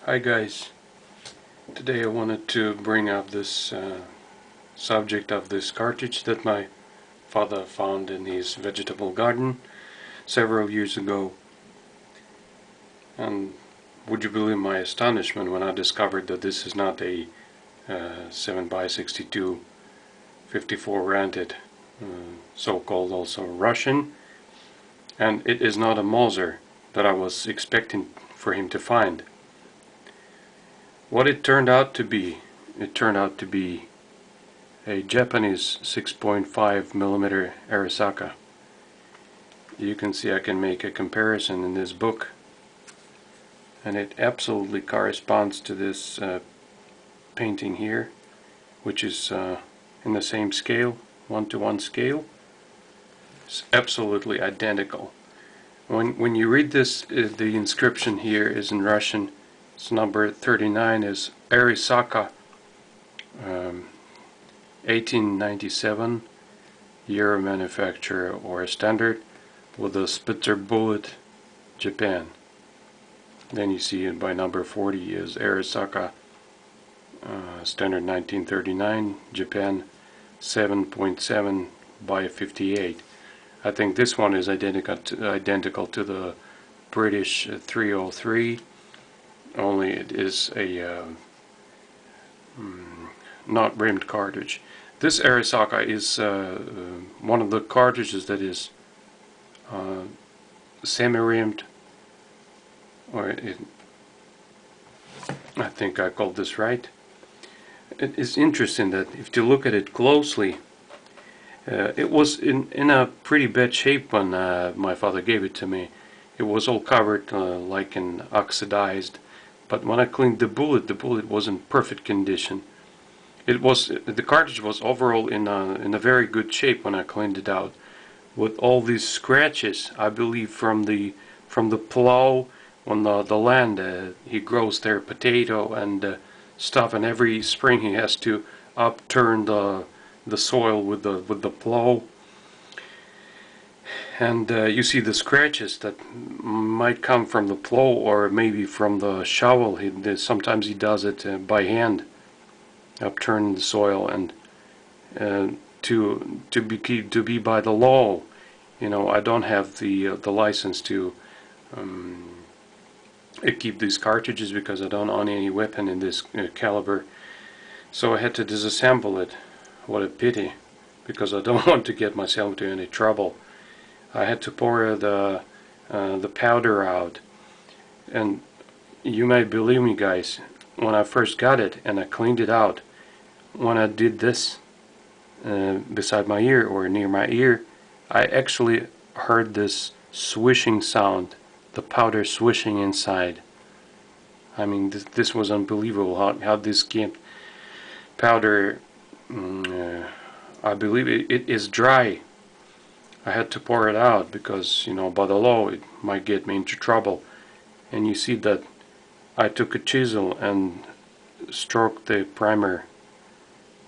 Hi guys, today I wanted to bring up this subject of this cartridge that my father found in his vegetable garden several years ago. And would you believe my astonishment when I discovered that this is not a 7x62 54 rented, so-called also Russian, and it is not a Moser that I was expecting for him to find. What it turned out to be a Japanese 6.5mm Arisaka. You can see I can make a comparison in this book, and it absolutely corresponds to this painting here, which is in the same scale, 1:1 scale. It's absolutely identical. When you read this, the inscription here is in Russian. It's number 39 is Arisaka, 1897, year of manufacture or standard, with a Spitzer bullet, Japan. Then you see it by number 40 is Arisaka, standard 1939, Japan, 7.7 by 58. I think this one is identical to the British 303, only it is a not rimmed cartridge. This Arisaka is one of the cartridges that is semi-rimmed, or I think I called this right. It is interesting that if you look at it closely, it was in a pretty bad shape when my father gave it to me. It was all covered like in oxidized, but when I cleaned the bullet was in perfect condition. The cartridge was overall in a very good shape when I cleaned it out, with all these scratches, I believe from the plow on the land. He grows there potato and stuff, and every spring he has to upturn the soil with the plow, and you see the scratches that might come from the plow or maybe from the shovel. Sometimes he does it by hand, upturn the soil, and to be by the law, you know, I don't have the license to keep these cartridges because I don't own any weapon in this caliber, so I had to disassemble it. What a pity, because I don't want to get myself into any trouble. I had to pour the powder out, and you may believe me guys, when I first got it and I cleaned it out, when I did this beside my ear or near my ear, I actually heard this swishing sound, the powder swishing inside. I mean, this was unbelievable how this powder, I believe it is dry. I had to pour it out because, you know, by the law it might get me into trouble. And you see that I took a chisel and stroked the primer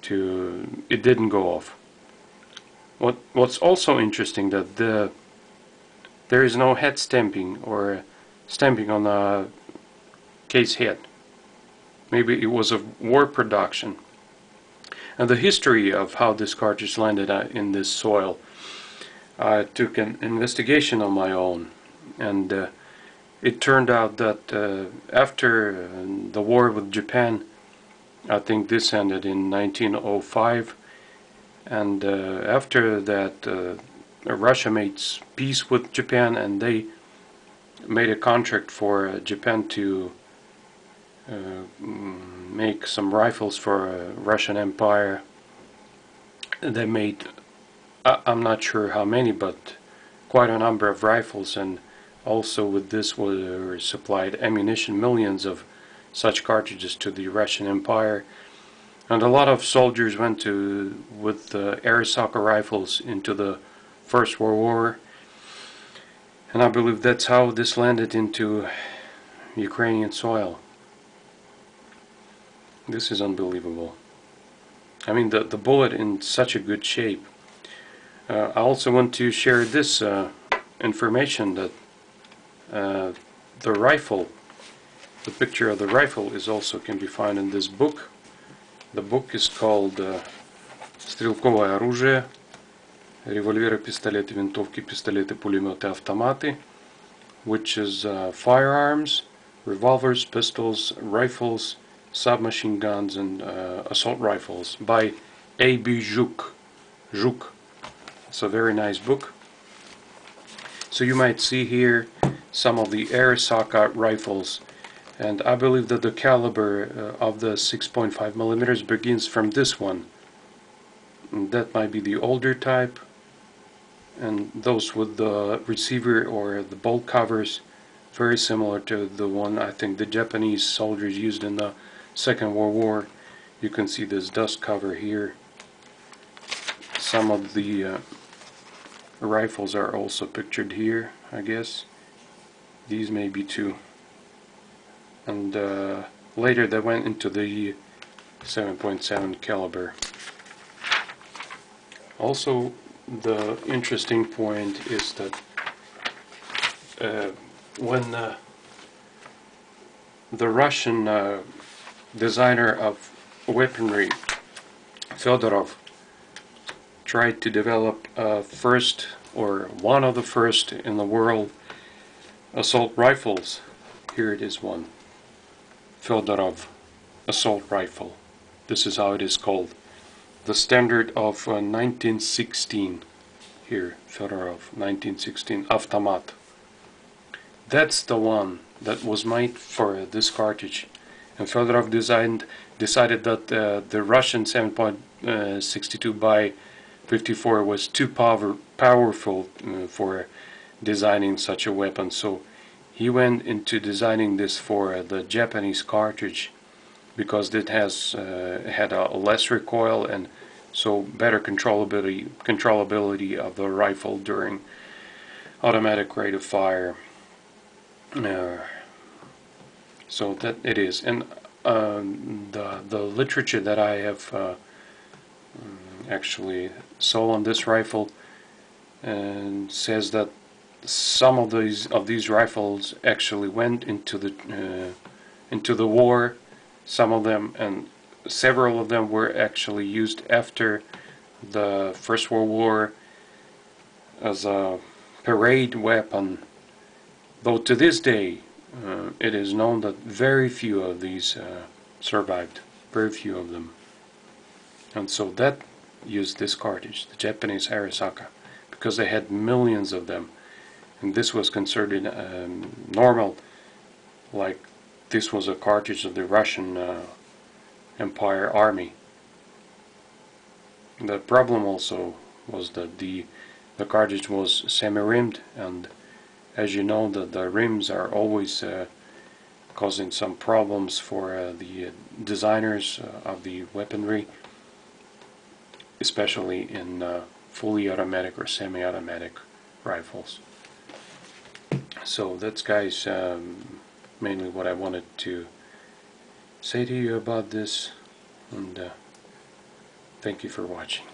to, it didn't go off. What's also interesting that there is no head stamping or stamping on the case head. Maybe it was a war production. And the history of how this cartridge landed in this soil, I took an investigation on my own, and it turned out that after the war with Japan, I think this ended in 1905, and after that Russia made peace with Japan, and they made a contract for Japan to make some rifles for Russian Empire. They made, I'm not sure how many, but quite a number of rifles, and also with this were supplied ammunition, millions of such cartridges to the Russian Empire. And a lot of soldiers went with the Arisaka rifles into the First World War, and I believe that's how this landed into Ukrainian soil. This is unbelievable. I mean, the bullet in such a good shape. I also want to share this information that the rifle The picture of the rifle is also can be found in this book. The book is called Стрелковое оружие, револьверы, пистолеты, винтовки, пистолеты, пулеметы, автоматы, which is firearms, revolvers, pistols, rifles, submachine guns, and assault rifles by A.B. Żuk. It's a very nice book. So you might see here some of the Arisaka rifles, and I believe that the caliber of the 6.5 millimeters begins from this one. And that might be the older type, and those with the receiver or the bolt covers very similar to the one I think the Japanese soldiers used in the Second World War. You can see this dust cover here. Some of the rifles are also pictured here, I guess. These may be too. And later they went into the 7.7 caliber. Also, the interesting point is that when the Russian designer of weaponry, Fedorov, tried to develop first, or one of the first in the world, assault rifles. Here it is, one Fedorov assault rifle. This is how it is called. The standard of 1916. Here, Fedorov 1916 Automat. That's the one that was made for this cartridge. And Fedorov decided that the Russian 7.62 by 54 was too powerful for designing such a weapon, so he went into designing this for the Japanese cartridge, because it has had a less recoil and so better controllability of the rifle during automatic rate of fire. So that it is, and the literature that I have actually saw on this rifle and says that some of these rifles actually went into the war. Some of them, and several of them, were actually used after the First World War as a parade weapon. Though to this day, it is known that very few of these survived. Very few of them. And so that used this cartridge, the Japanese Arisaka, because they had millions of them. And this was considered normal, like this was a cartridge of the Russian Empire Army. The problem also was that the cartridge was semi-rimmed, and as you know, the rims are always causing some problems for the designers of the weaponry, especially in fully automatic or semi-automatic rifles. So that's, guys, mainly what I wanted to say to you about this, and thank you for watching.